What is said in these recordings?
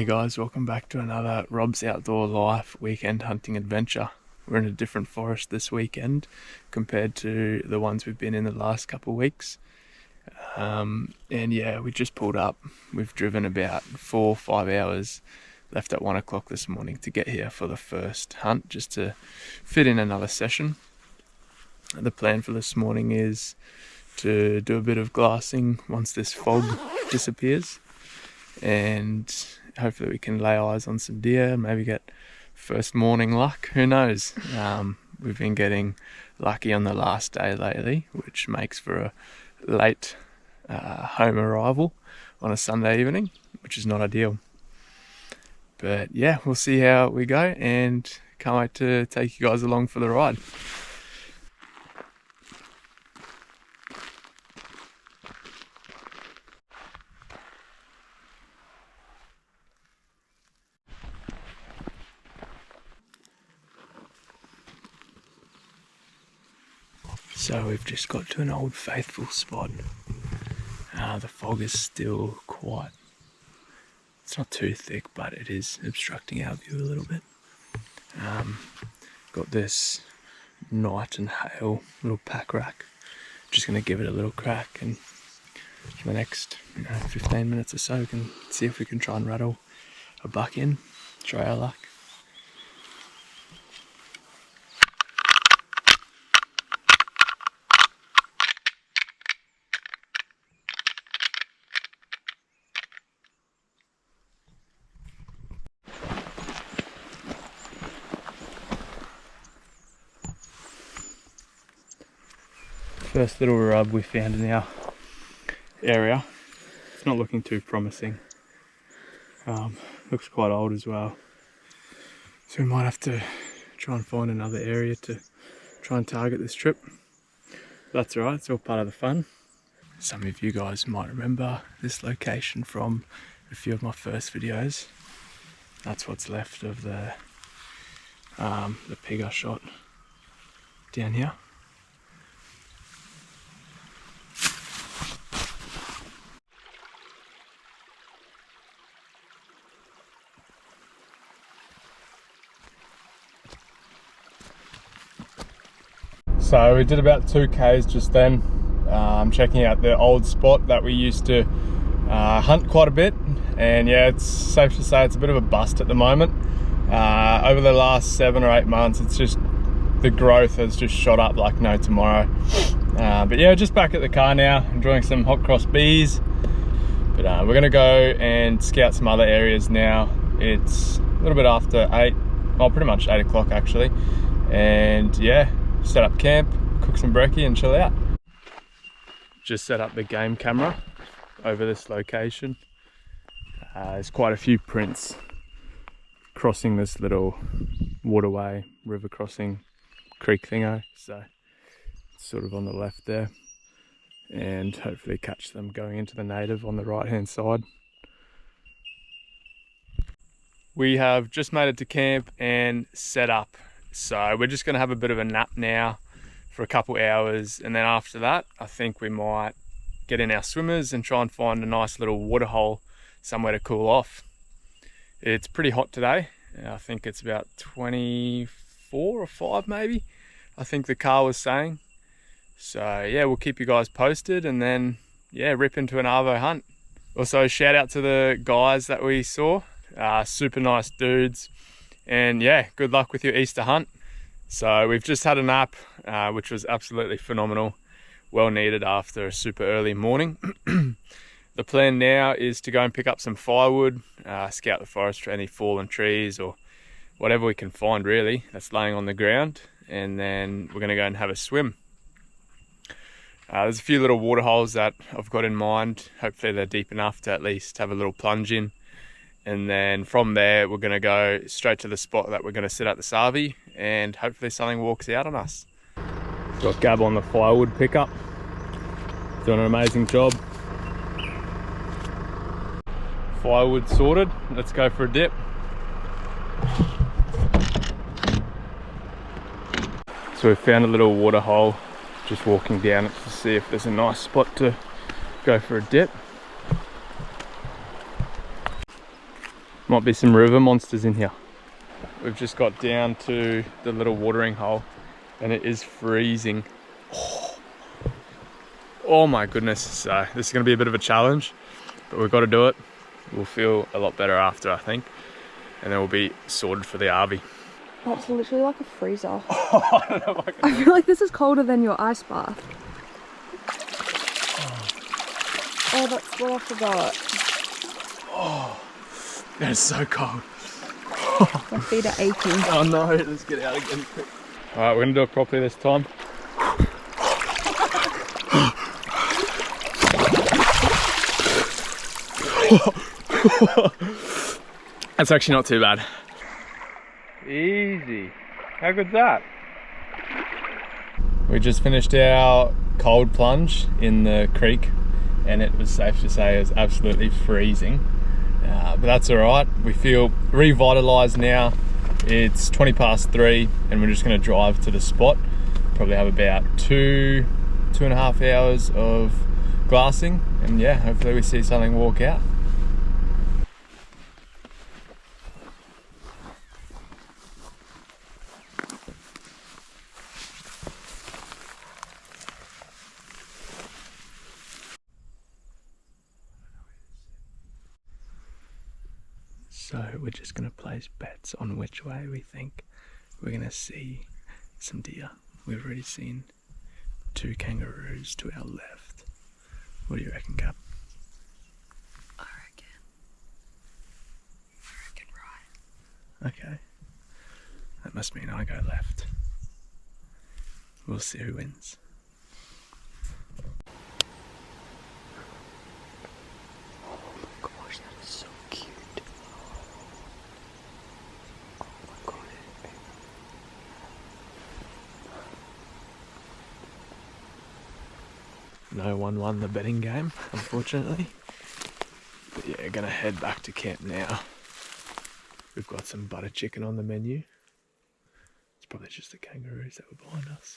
Hey guys, welcome back to another Rob's Outdoor Life weekend hunting adventure. We're in a different forest this weekend compared to the ones we've been in the last couple of weeks. And yeah, we just pulled up. We've driven about 4 or 5 hours, left at 1 o'clock this morning to get here for the first hunt, just to fit in another session. The plan for this morning is to do a bit of glassing once this fog disappears, and hopefully we can lay eyes on some deer, maybe get first morning luck, who knows. We've been getting lucky on the last day lately, which makes for a late home arrival on a Sunday evening, which is not ideal. But yeah, we'll see how we go, and can't wait to take you guys along for the ride. So we've just got to an old faithful spot. The fog is still quite, it's not too thick, but it is obstructing our view a little bit. Got this night and hail little pack rack. Just going to give it a little crack, and for the next 15 minutes or so we can see if we can try and rattle a buck in, try our luck. First little rub we found in our area. It's not looking too promising. Looks quite old as well. So we might have to try and find another area to try and target this trip. That's alright, it's all part of the fun. Some of you guys might remember this location from a few of my first videos. That's what's left of the pig I shot down here. So we did about 2 Ks just then, checking out the old spot that we used to hunt quite a bit, and yeah, it's safe to say it's a bit of a bust at the moment. Over the last 7 or 8 months, it's just, the growth has just shot up like no tomorrow. But yeah, just back at the car now, enjoying some hot cross bees. But we're gonna go and scout some other areas now. It's a little bit after 8, well, pretty much 8 o'clock actually, and yeah, set up camp, cook some brekkie and chill out. Just set up the game camera over this location. There's quite a few prints crossing this little waterway, river crossing, creek thingo, so it's sort of on the left there, and hopefully catch them going into the native on the right hand side. We have just made it to camp and set up. So we're just going to have a bit of a nap now for a couple hours, and then after that I think we might get in our swimmers and try and find a nice little water hole somewhere to cool off. It's pretty hot today. I think it's about 24 or 5 maybe, I think the car was saying. So yeah, we'll keep you guys posted, and then yeah, rip into an arvo hunt. Also shout out to the guys that we saw, super nice dudes. And yeah, good luck with your Easter hunt. So we've just had a nap, which was absolutely phenomenal. Well needed after a super early morning. The plan now is to go and pick up some firewood, scout the forest for any fallen trees or whatever we can find really that's laying on the ground. And then we're gonna go and have a swim. There's a few little water holes that I've got in mind. Hopefully they're deep enough to at least have a little plunge in. And then from there, we're going to go straight to the spot that we're going to sit at the Sarvi, and hopefully something walks out on us. Got Gab on the firewood pickup, doing an amazing job. Firewood sorted, let's go for a dip. So we've found a little water hole, just walking down it to see if there's a nice spot to go for a dip. Might be some river monsters in here. We've just got down to the little watering hole and it is freezing. Oh my goodness. So this is going to be a bit of a challenge, but we've got to do it. We'll feel a lot better after, I think. And then we'll be sorted for the RV. That's literally like a freezer. I don't know if I can. I feel like this is colder than your ice bath. Oh, that's what I forgot. Oh, that is so cold. My feet are aching. Oh no, let's get out again quick. Alright, we're gonna do it properly this time. That's actually not too bad. Easy. How good's that? We just finished our cold plunge in the creek and it was safe to say it was absolutely freezing. But that's alright. We feel revitalised now. It's 3:20 and we're just going to drive to the spot. Probably have about 2.5 hours of glassing and yeah, hopefully we see something walk out. So we're just going to place bets on which way we think we're going to see some deer. We've already seen 2 kangaroos to our left. What do you reckon, Cap? I reckon right. Okay. That must mean I go left. We'll see who wins. Gosh, that is so cute. Oh my god. No one won the betting game, unfortunately. But yeah, gonna head back to camp now. We've got some butter chicken on the menu. It's probably just the kangaroos that were behind us.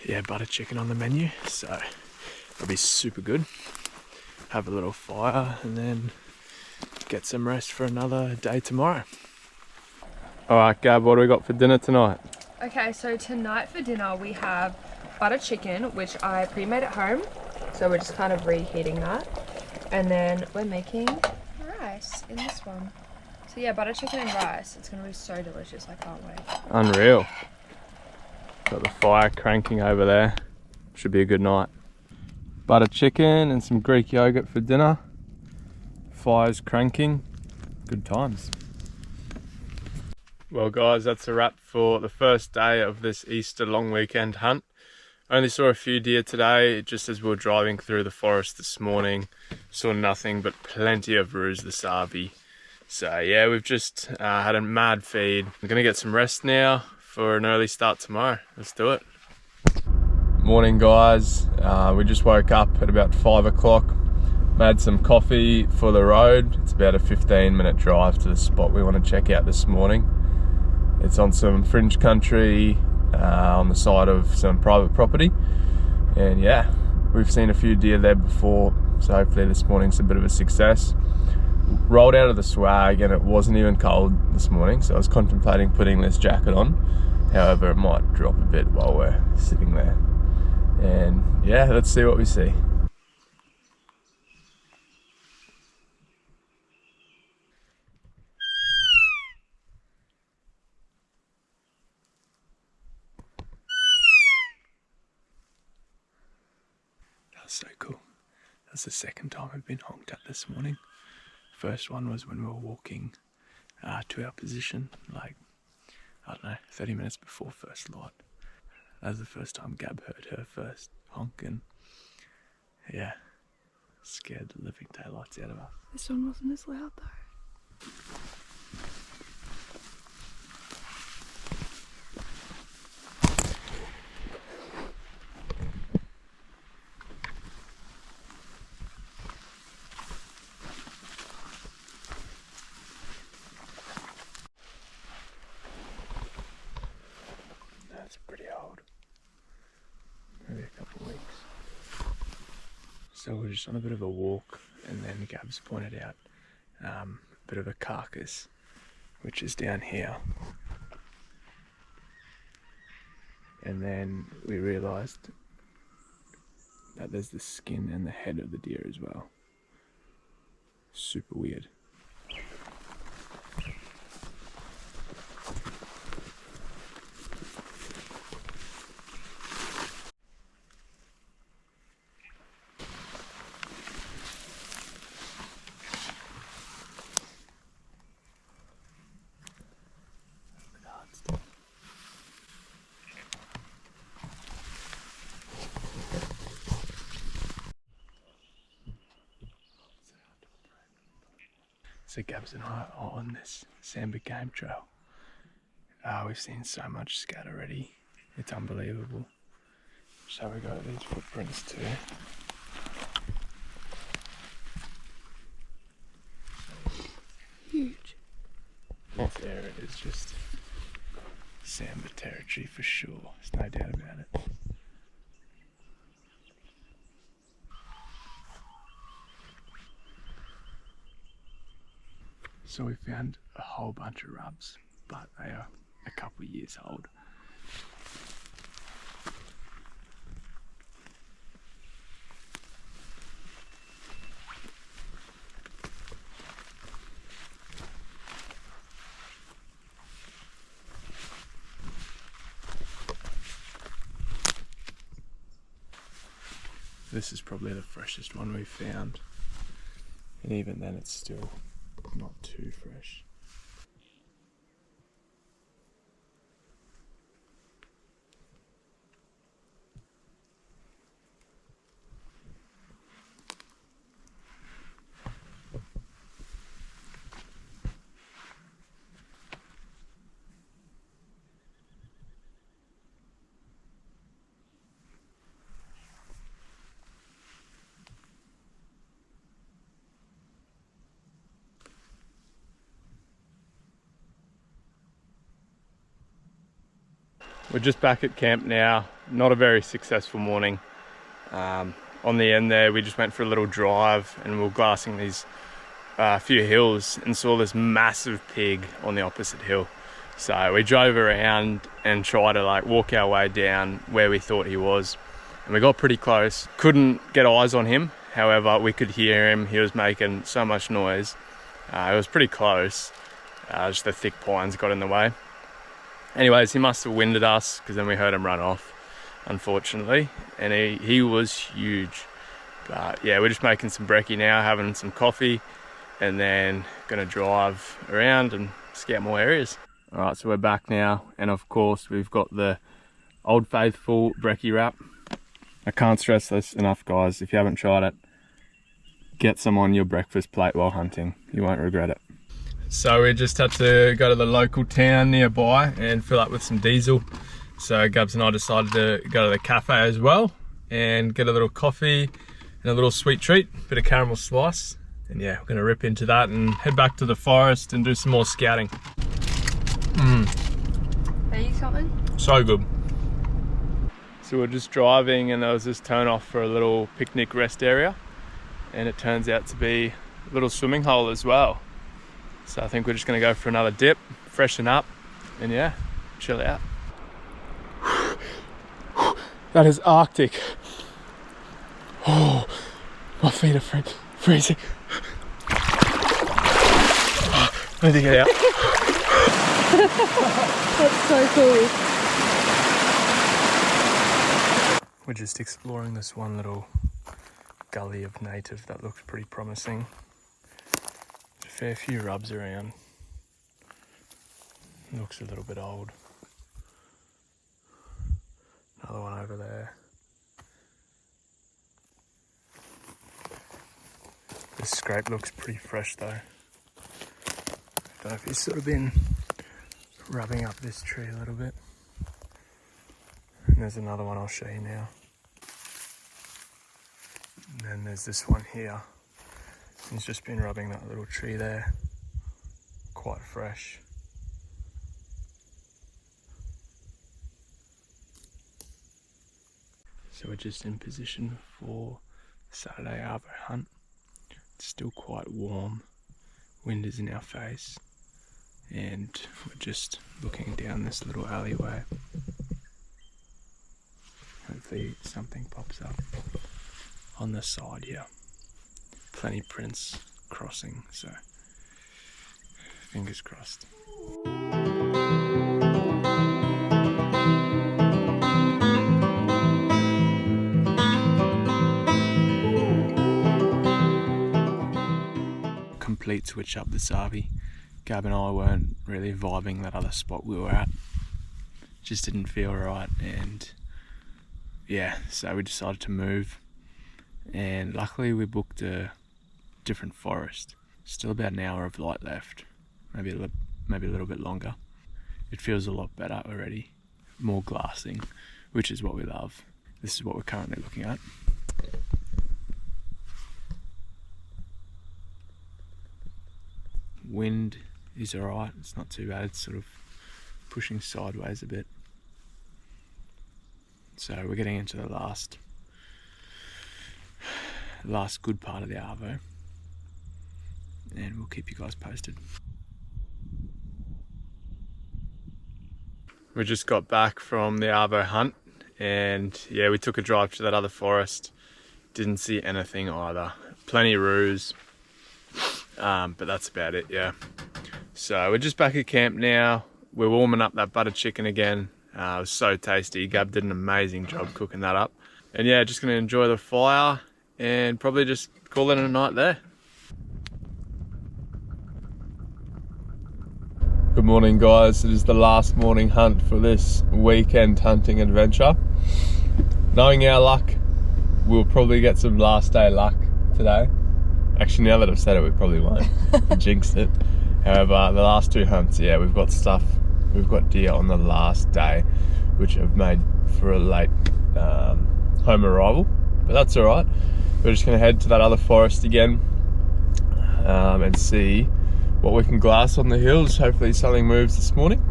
Yeah, butter chicken on the menu, so it'll be super good. Have a little fire and then get some rest for another day tomorrow. Alright Gab, what do we got for dinner tonight? Okay, so tonight for dinner we have butter chicken, which I pre-made at home. So we're just kind of reheating that. And then we're making rice in this one. So yeah, butter chicken and rice. It's gonna be so delicious, I can't wait. Unreal. Got the fire cranking over there. Should be a good night. Butter chicken and some Greek yogurt for dinner. Fire's cranking. Good times. Well guys, that's a wrap for the first day of this Easter long weekend hunt. Only saw a few deer today, just as we were driving through the forest this morning. Saw nothing but plenty of roos this RV. So yeah, we've just had a mad feed. We're gonna get some rest now for an early start tomorrow. Let's do it. Morning guys, we just woke up at about 5 o'clock. Made some coffee for the road. It's about a 15-minute drive to the spot we want to check out this morning. It's on some fringe country on the side of some private property. And yeah, we've seen a few deer there before, so hopefully this morning's a bit of a success. Rolled out of the swag and it wasn't even cold this morning, so I was contemplating putting this jacket on. However, it might drop a bit while we're sitting there. And yeah, let's see what we see. That was so cool. That's the second time I've been honked at this morning. First one was when we were walking to our position, like, I don't know, 30 minutes before first light. That was the first time Gab heard her first honk, and yeah, scared the living daylights out of her. This one wasn't as loud though. That's pretty old. Maybe a couple of weeks. So we're just on a bit of a walk, and then Gabs pointed out a bit of a carcass, which is down here. And then we realised that there's the skin and the head of the deer as well. Super weird. So Gabs and I are on this Samba game trail. We've seen so much scat already. It's unbelievable. So we got these footprints too. Huge. This area is just Samba territory for sure. There's no doubt about it. So we found a whole bunch of rubs, but they are a couple of years old. This is probably the freshest one we've found, and even then it's still not too fresh. We're just back at camp now. Not a very successful morning. On the end there, we just went for a little drive and we were glassing these few hills and saw this massive pig on the opposite hill. So we drove around and tried to like walk our way down where we thought he was. And we got pretty close. Couldn't get eyes on him. However, we could hear him. He was making so much noise. It was pretty close. Just the thick pines got in the way. Anyways, he must have winded us because then we heard him run off, unfortunately. And he was huge. But yeah, we're just making some brekkie now, having some coffee, and then gonna drive around and scout more areas. All right, so we're back now. And of course, we've got the Old Faithful brekkie wrap. I can't stress this enough, guys. If you haven't tried it, get some on your breakfast plate while hunting. You won't regret it. So we just had to go to the local town nearby and fill up with some diesel. So Gabs and I decided to go to the cafe as well and get a little coffee and a little sweet treat, bit of caramel slice. And yeah, we're gonna rip into that and head back to the forest and do some more scouting. Are you something? So good. So we're just driving and there was this turn off for a little picnic rest area. And it turns out to be a little swimming hole as well. So I think we're just gonna go for another dip, freshen up, and yeah, chill out. That is Arctic. Oh, my feet are freezing. I need to get out. That's so cool. We're just exploring this one little gully of native that looks pretty promising. There's a fair few rubs around. Looks a little bit old. Another one over there. This scrape looks pretty fresh though. Don't know if he's sort of been rubbing up this tree a little bit. And there's another one I'll show you now. And then there's this one here. He's just been rubbing that little tree there. Quite fresh. So we're just in position for Saturday arvo hunt. It's still quite warm. Wind is in our face, and we're just looking down this little alleyway. Hopefully something pops up on the side here. Plenty prints crossing, so fingers crossed. Complete switch up the Savi. Gab and I weren't really vibing that other spot we were at. Just didn't feel right, and yeah, so we decided to move, and luckily we booked a different forest. Still about an hour of light left, maybe a little bit longer. It feels a lot better already, more glassing, which is what we love. This is what we're currently looking at. Wind is alright, it's not too bad, it's sort of pushing sideways a bit. So we're getting into the last good part of the arvo, and we'll keep you guys posted. We just got back from the arvo hunt, and yeah, we took a drive to that other forest. Didn't see anything either. Plenty of roos, but that's about it, yeah. So we're just back at camp now. We're warming up that butter chicken again. It was so tasty. Gab did an amazing job cooking that up. And yeah, just gonna enjoy the fire and probably just call it a night there. Good morning, guys. It is the last morning hunt for this weekend hunting adventure. Knowing our luck, we'll probably get some last day luck today. Actually, now that I've said it, we probably won't. Jinxed it. However, the last two hunts, yeah, we've got stuff. We've got deer on the last day, which have made for a late home arrival, but that's all right. We're just gonna head to that other forest again and see what we can glass on the hills. Hopefully something moves this morning,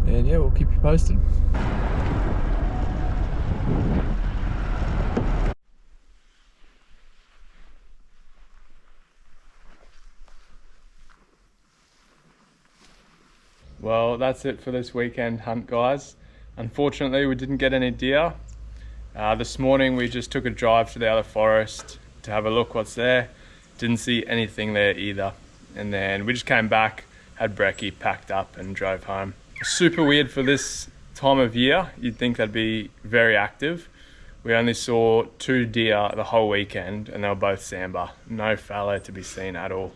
and yeah, we'll keep you posted. Well, that's it for this weekend hunt, guys. Unfortunately, we didn't get any deer. This morning we just took a drive to the other forest to have a look what's there. Didn't see anything there either. And then we just came back, had brekkie, packed up and drove home. Super weird for this time of year. You'd think they'd be very active. We only saw 2 deer the whole weekend, and they were both sambar. No fallow to be seen at all.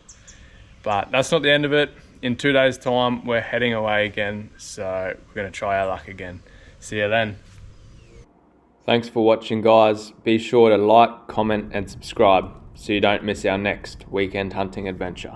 But that's not the end of it. In 2 days' time, we're heading away again, so we're going to try our luck again. See you then. Thanks for watching, guys. Be sure to like, comment and subscribe so you don't miss our next weekend hunting adventure.